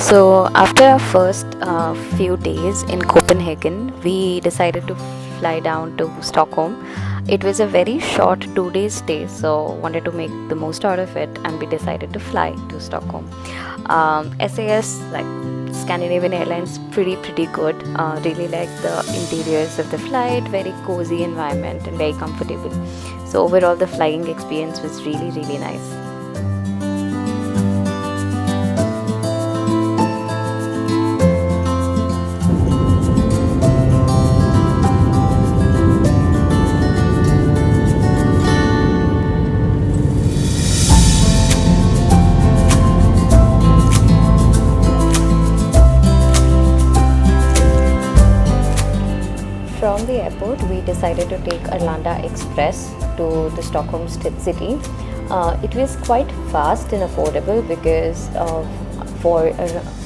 So, after our first few days in Copenhagen, we decided to fly down to Stockholm. It was a very short 2 day stay, so wanted to make the most out of it, and we decided to fly to Stockholm. SAS, like Scandinavian Airlines, pretty good. Really like the interiors of the flight, very cozy environment and very comfortable. So overall, the flying experience was really nice. From the airport, we decided to take Arlanda Express to the Stockholm city. It was quite fast and affordable because for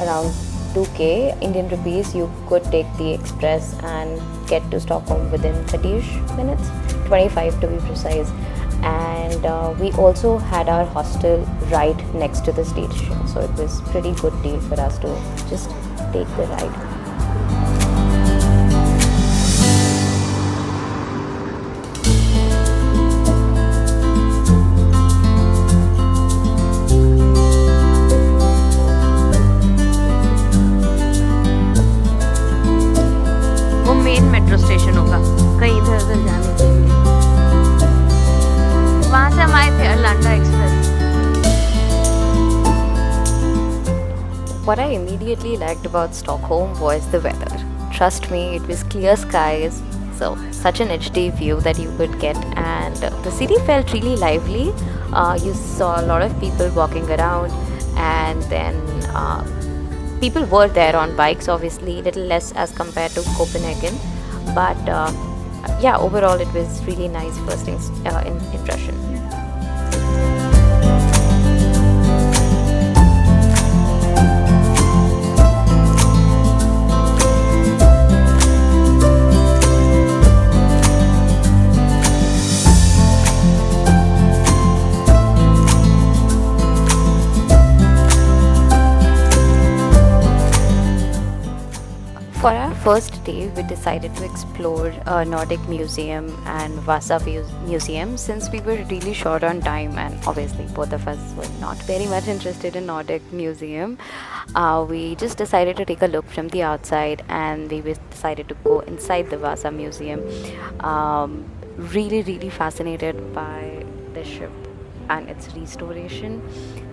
around 2k Indian rupees, you could take the express and get to Stockholm within 30ish minutes, 25 to be precise. And we also had our hostel right next to the station, so it was pretty good deal for us to just take the ride. Main metro station होगा कहीं इधर उधर जाने के लिए. वहाँ से हम आए थे अरलांडा express. What I immediately liked about Stockholm was the weather. Trust me, it was clear skies, so such an HD view that you could get, and the city felt really lively. You saw a lot of people walking around, and then people were there on bikes, obviously, little less as compared to Copenhagen, but yeah, overall it was really nice first impression. For our first day, we decided to explore Nordic Museum and Vasa Museum, since we were really short on time, and obviously both of us were not very much interested in Nordic Museum. We just decided to take a look from the outside, and we decided to go inside the Vasa Museum. Really fascinated by the ship and its restoration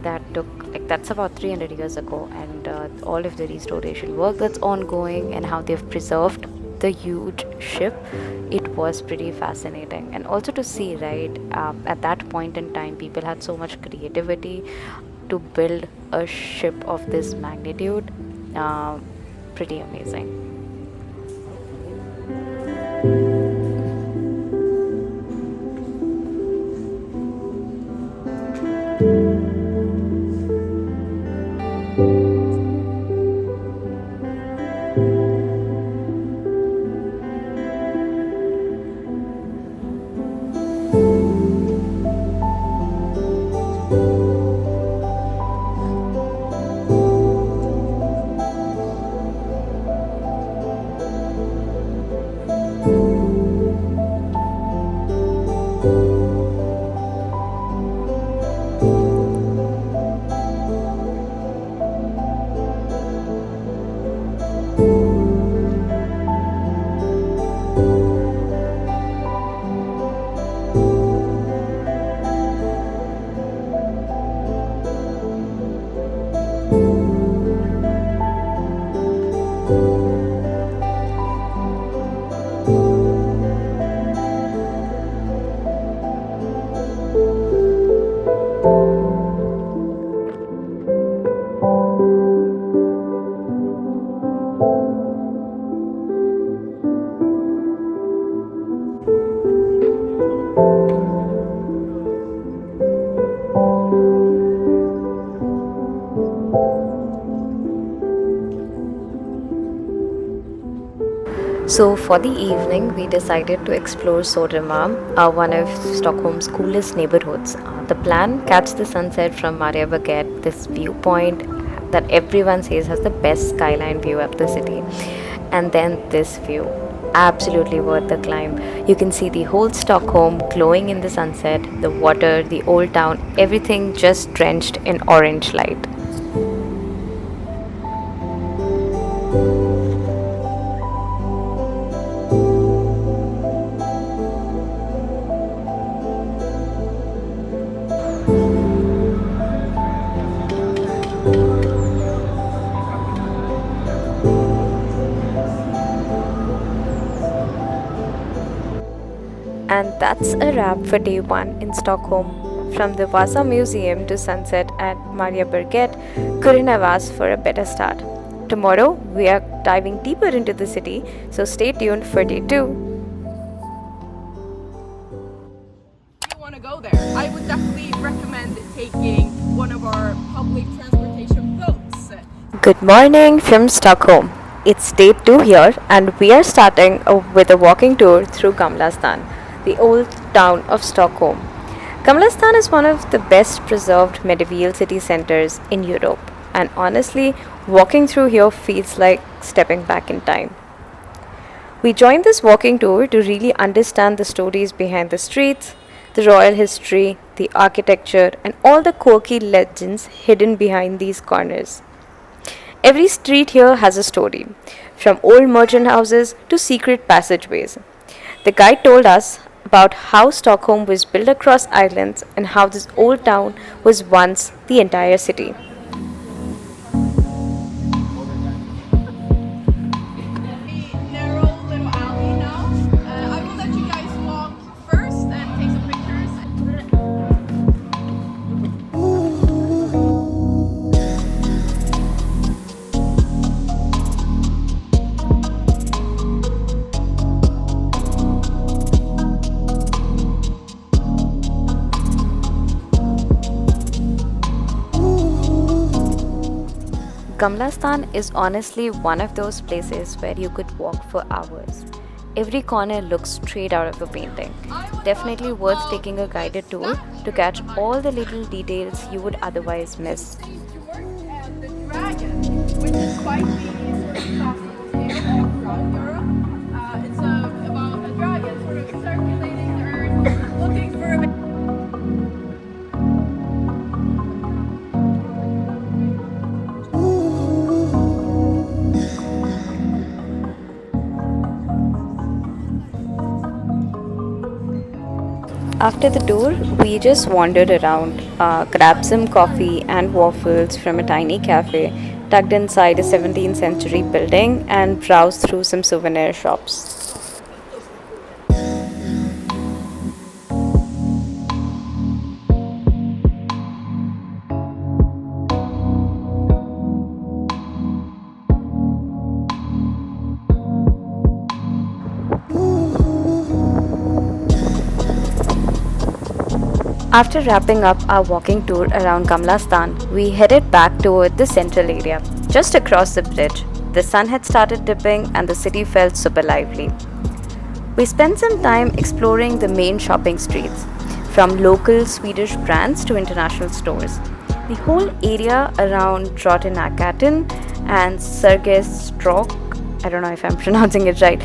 that's about 300 years ago, and all of the restoration work that's ongoing and how they've preserved the huge ship. It was pretty fascinating, and also to see, right, at that point in time people had so much creativity to build a ship of this magnitude. Pretty amazing. So for the evening, we decided to explore Södermalm, one of Stockholm's coolest neighborhoods. The plan: catch the sunset from Mariaberget. This viewpoint that everyone says has the best skyline view of the city. And then this view, absolutely worth the climb. You can see the whole Stockholm glowing in the sunset, the water, the old town, everything just drenched in orange light. And that's a wrap for day one in Stockholm. From the Vasa Museum to sunset at Mariaberget, couldn't have asked for a better start. Tomorrow, we are diving deeper into the city, so stay tuned for day two. If you want to go there, I would definitely recommend taking one of our public transportation boats. Good morning from Stockholm. It's day 2 here, and we are starting with a walking tour through Gamla, the old town of Stockholm. Gamla is one of the best preserved medieval city centers in Europe, and honestly, walking through here feels like stepping back in time. We joined this walking tour to really understand the stories behind the streets, the royal history, the architecture, and all the quirky legends hidden behind these corners. Every street here has a story, from old merchant houses to secret passageways. The guide told us about how Stockholm was built across islands and how this old town was once the entire city. The narrow little alley now. I will let you guys walk first and take some pictures. Gamla is honestly one of those places where you could walk for hours. Every corner looks straight out of a painting. Definitely worth taking a guided tour to catch all the little details you would otherwise miss. And the dragon, which is quite the classical tale around Europe. It's about a dragon sort of circulating the earth, looking for a After the tour, we just wandered around, grabbed some coffee and waffles from a tiny cafe tucked inside a 17th century building, and browsed through some souvenir shops. After wrapping up our walking tour around Gamla, we headed back toward the central area. Just across the bridge, the sun had started dipping and the city felt super lively. We spent some time exploring the main shopping streets, from local Swedish brands to international stores. The whole area around Drottninggatan and Sergels Torg, I don't know if I'm pronouncing it right,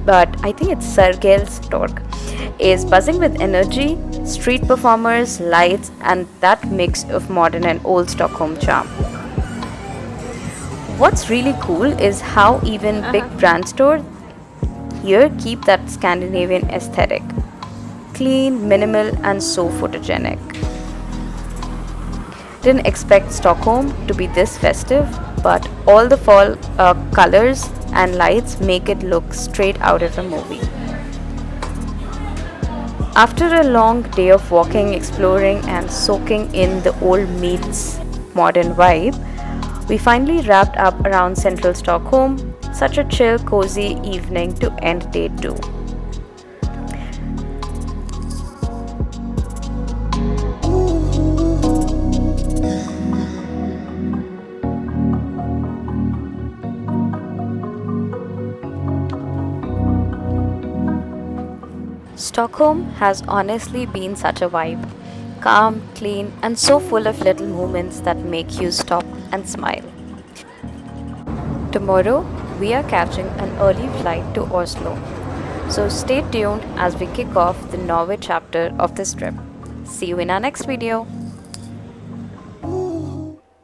but I think it's Sergels Torg, is buzzing with energy, street performers, lights, and that mix of modern and old Stockholm charm. What's really cool is how even big brand stores here keep that Scandinavian aesthetic. Clean, minimal, and so photogenic. Didn't expect Stockholm to be this festive, but all the fall colors and lights make it look straight out of a movie. After a long day of walking, exploring, and soaking in the old meets modern vibe, we finally wrapped up around central Stockholm. Such a chill, cozy evening to end day 2. Stockholm has honestly been such a vibe. Calm, clean, and so full of little moments that make you stop and smile. Tomorrow, we are catching an early flight to Oslo. So stay tuned as we kick off the Norway chapter of this trip. See you in our next video.